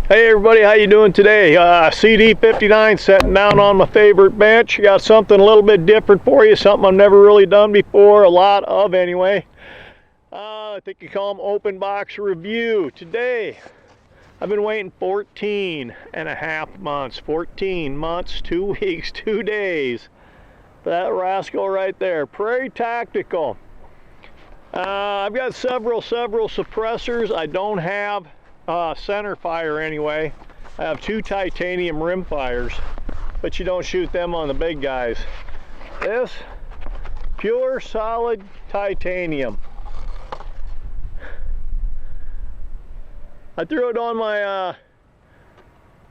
Hey everybody, how you doing today? CD59 sitting down on my favorite bench. Got something a little bit different for you, something I've never really done before, a lot of anyway. I think you call them open box review. Today, I've been waiting 14 and a half months. 14 months, 2 weeks, 2 days. That rascal right there, Prairie Tactical. I've got several suppressors. I don't have center fire anyway. I have 2 titanium rim fires, but you don't shoot them on the big guys. This, pure solid titanium. I threw it on my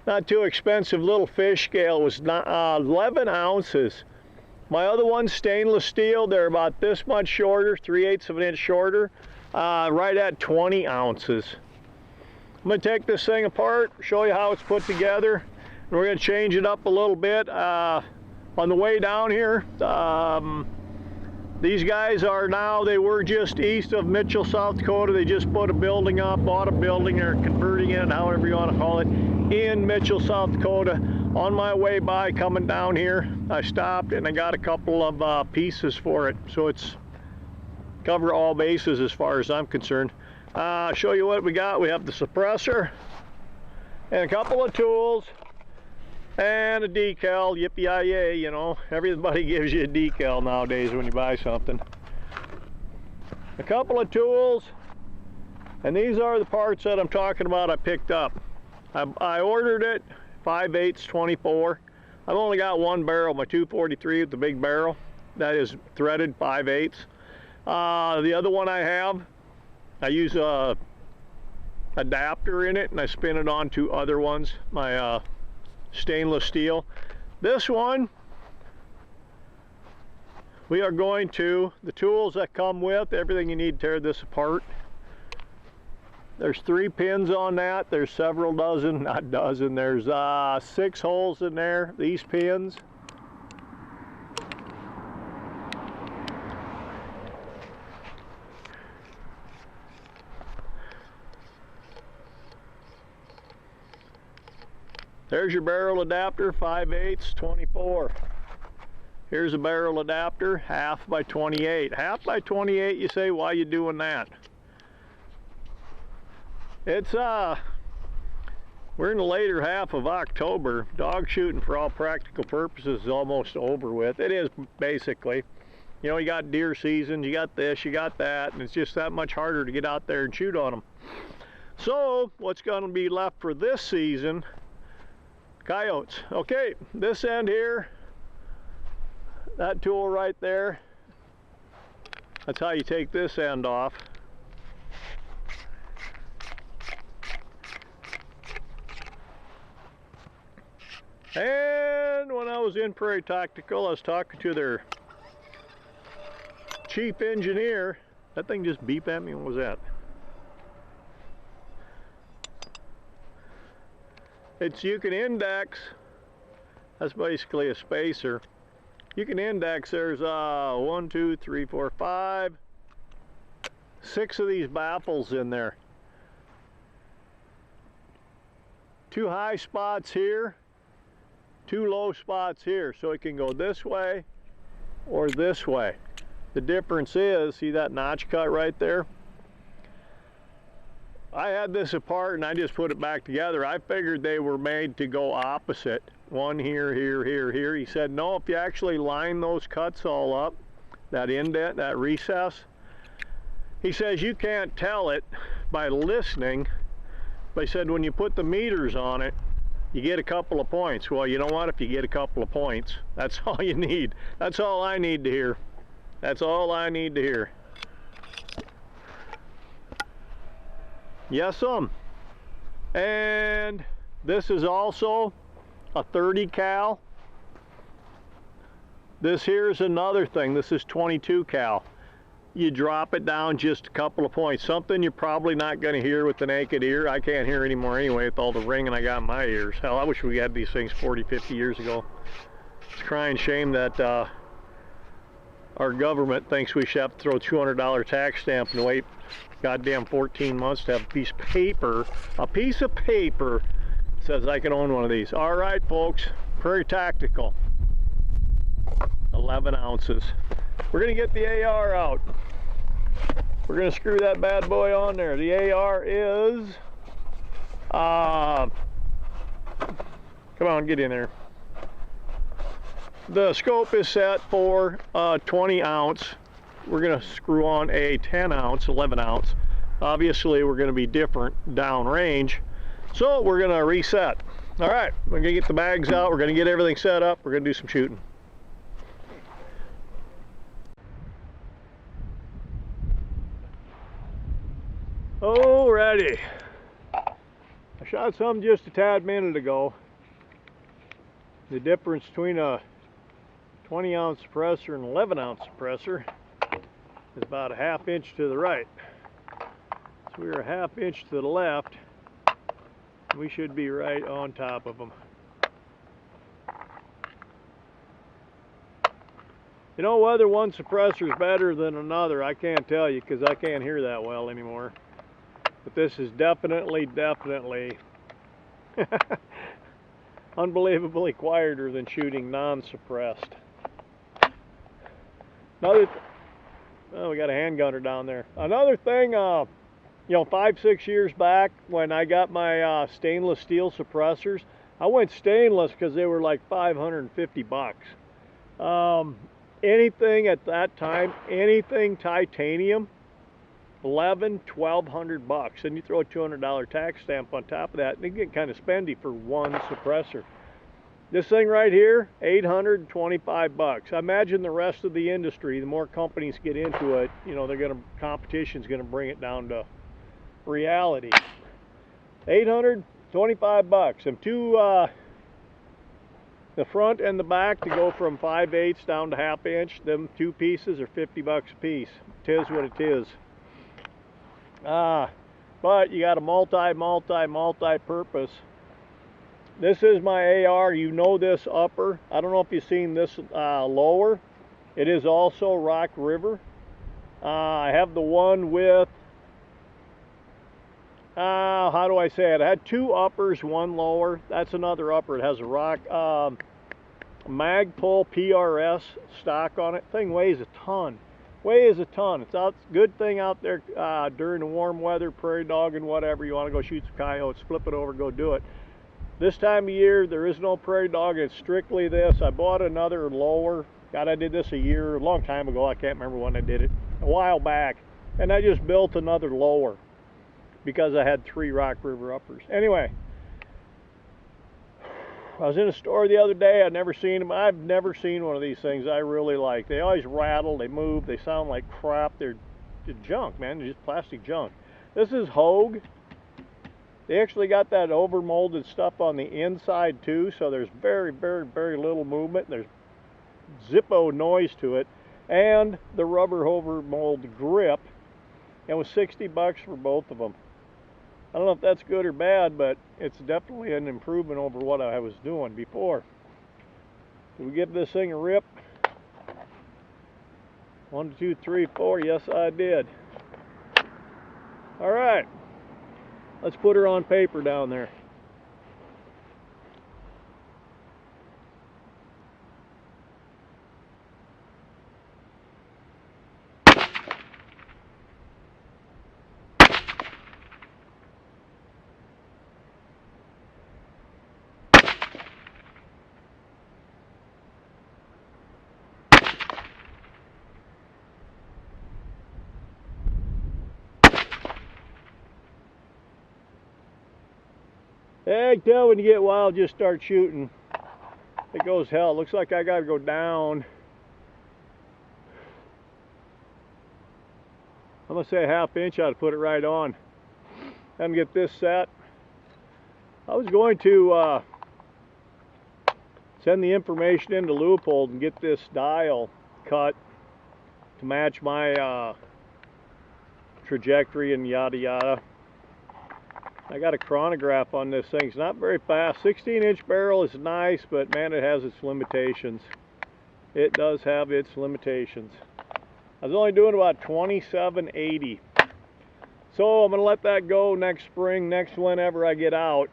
not too expensive little fish scale. It was 11 ounces. My other one's stainless steel. They're about this much shorter, 3/8 of an inch shorter, right at 20 ounces. I'm going to take this thing apart, show you how it's put together, and we're going to change it up a little bit. On the way down here, these guys are now, they were just east of Mitchell, South Dakota. They just put a building up, bought a building, or converting it, however you want to call it, in Mitchell, South Dakota. On my way by, coming down here, I stopped and I got a couple of pieces for it. So it's cover all bases as far as I'm concerned. Show you what we got. We have the suppressor and a couple of tools and a decal. Yippee-yi-yay, you know, everybody gives you a decal nowadays when you buy something. A couple of tools, and these are the parts that I'm talking about I picked up. I ordered it 5/8 24. I've only got one barrel, my 243 with the big barrel. That is threaded 5/8. The other one I use a adapter in it, and I spin it on 2 other ones, my stainless steel. This one, we are going to, the tools that come with, everything you need to tear this apart. There's 3 pins on that. There's several dozen, not dozen, there's 6 holes in there, these pins. There's your barrel adapter, 5/8 24. Here's a barrel adapter, 1/2 by 28. 1/2 by 28, you say, why are you doing that? It's we're in the later half of October. Dog shooting for all practical purposes is almost over with. It is basically. You know, you got deer season, you got this, you got that, and it's just that much harder to get out there and shoot on them. So what's going to be left for this season? Coyotes. Okay, this end here, that tool right there, that's how you take this end off. And when I was in Prairie Tactical, I was talking to their chief engineer. That thing just beeped at me. What was that? You can index, that's basically a spacer. You can index, there's 1, 2, 3, 4, 5, 6 of these baffles in there. 2 high spots here, 2 low spots here, so it can go this way or this way. The difference is, see that notch cut right there? I had this apart and I just put it back together. I figured they were made to go opposite. One here, here, here, here. He said, no, if you actually line those cuts all up, that indent, that recess, he says you can't tell it by listening, but he said when you put the meters on it, you get a couple of points. Well, you know what? If you get a couple of points, that's all you need. That's all I need to hear. That's all I need to hear. Yes, and this is also a 30 cal. This here is another thing. This is 22 cal. You drop it down just a couple of points. Something you're probably not going to hear with the naked ear. I can't hear anymore anyway with all the ringing I got in my ears. Hell, I wish we had these things 40, 50 years ago. It's a crying shame that our government thinks we should have to throw a $200 tax stamp and wait goddamn 14 months to have a piece of paper says I can own one of these. All right, folks, Prairie Tactical, 11 ounces. We're gonna get the AR out. We're gonna screw that bad boy on there. The AR is, come on, get in there. The scope is set for 20 ounce. We're gonna screw on a 10 ounce, 11 ounce. Obviously, we're gonna be different downrange. So we're gonna reset. All right, we're gonna get the bags out. We're gonna get everything set up. We're gonna do some shooting. Alrighty. I shot some just a tad minute ago. The difference between a 20 ounce suppressor and 11 ounce suppressor is about a ½ inch to the right. So we're a ½ inch to the left. We should be right on top of them. You know whether one suppressor is better than another, I can't tell you because I can't hear that well anymore. But this is definitely unbelievably quieter than shooting non-suppressed. Oh, we got a handgunner down there. Another thing, you know, 5-6 years back when I got my stainless steel suppressors, I went stainless because they were like 550 bucks. Anything at that time, anything titanium, 1,200 bucks, and you throw a $200 tax stamp on top of that, and you get kind of spendy for one suppressor. This thing right here, 825 bucks. I imagine the rest of the industry, the more companies get into it, you know, competition's gonna bring it down to reality. 825 bucks. And the front and the back to go from 5/8 down to ½ inch, them two pieces are 50 bucks a piece. Tis what it is. But you got a multi-purpose. This is my AR. You know this upper. I don't know if you've seen this lower. It is also Rock River. I have the one with, how do I say it? I had two uppers, one lower. That's another upper. It has a Rock Magpul PRS stock on it. Thing weighs a ton. Weighs a ton. It's good thing out there during the warm weather, prairie dog and whatever. You want to go shoot some coyotes, flip it over, go do it. This time of year, there is no prairie dog. It's strictly this. I bought another lower. God, I did this a long time ago. I can't remember when I did it. A while back. And I just built another lower because I had 3 Rock River uppers. Anyway, I was in a store the other day. I've never seen them. I've never seen one of these things I really like. They always rattle. They move. They sound like crap. They're junk, man. They're just plastic junk. This is Hogue. They actually got that overmolded stuff on the inside too, so there's very little movement. There's zippo noise to it, and the rubber overmold grip. It was 60 bucks for both of them. I don't know if that's good or bad, but it's definitely an improvement over what I was doing before. Did we give this thing a rip? 1, 2, 3, 4. Yes, I did. All right. Let's put her on paper down there. I can tell when you get wild, just start shooting. It goes hell. Looks like I gotta go down. I'm gonna say a ½ inch. I ought to put it right on. And get this set. I was going to send the information into Leupold and get this dial cut to match my trajectory and yada yada. I got a chronograph on this thing. It's not very fast. 16-inch barrel is nice, but man, it has its limitations. It does have its limitations. I was only doing about 2780. So I'm going to let that go next spring, next whenever I get out.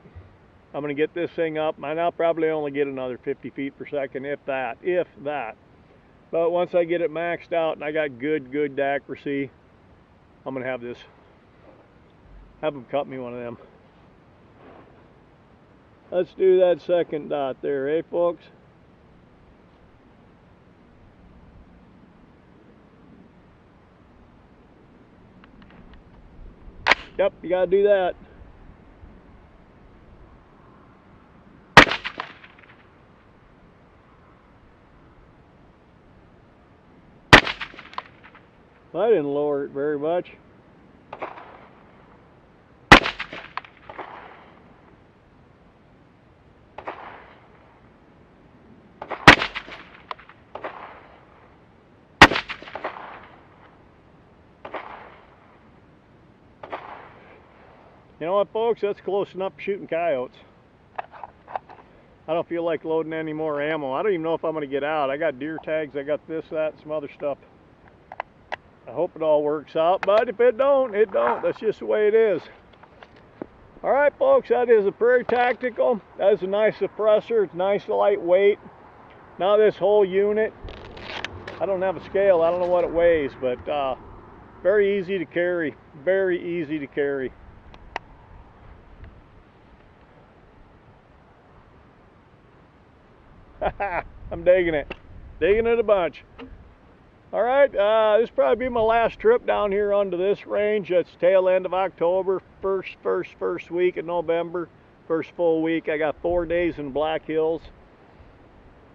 I'm going to get this thing up, and I'll probably only get another 50 feet per second, if that. But once I get it maxed out and I got good accuracy, I'm going to have them cut me one of them. Let's do that second dot there, eh, folks? Yep, you got to do that. I didn't lower it very much. You know what, folks? That's close enough for shooting coyotes. I don't feel like loading any more ammo. I don't even know if I'm going to get out. I got deer tags, I got this, that, some other stuff. I hope it all works out, but if it don't, it don't. That's just the way it is. All right, folks, that is a Prairie Tactical. That is a nice suppressor. It's nice lightweight. Now this whole unit, I don't have a scale. I don't know what it weighs, but very easy to carry. Very easy to carry. I'm digging it. Digging it a bunch. All right, this will probably be my last trip down here onto this range. It's tail end of October, first week of November, first full week. I got 4 days in Black Hills.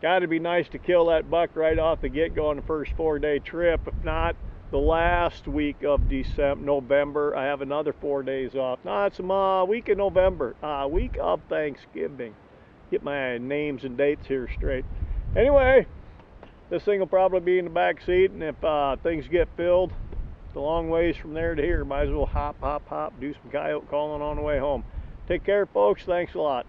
Got to be nice to kill that buck right off the get-go on the first 4-day trip. If not, the last week of November, I have another 4 days off. No, it's a week of November, week of Thanksgiving. Get my names and dates here straight. Anyway, this thing will probably be in the back seat, and if things get filled, it's a long ways from there to here. Might as well hop, do some coyote calling on the way home. Take care, folks. Thanks a lot.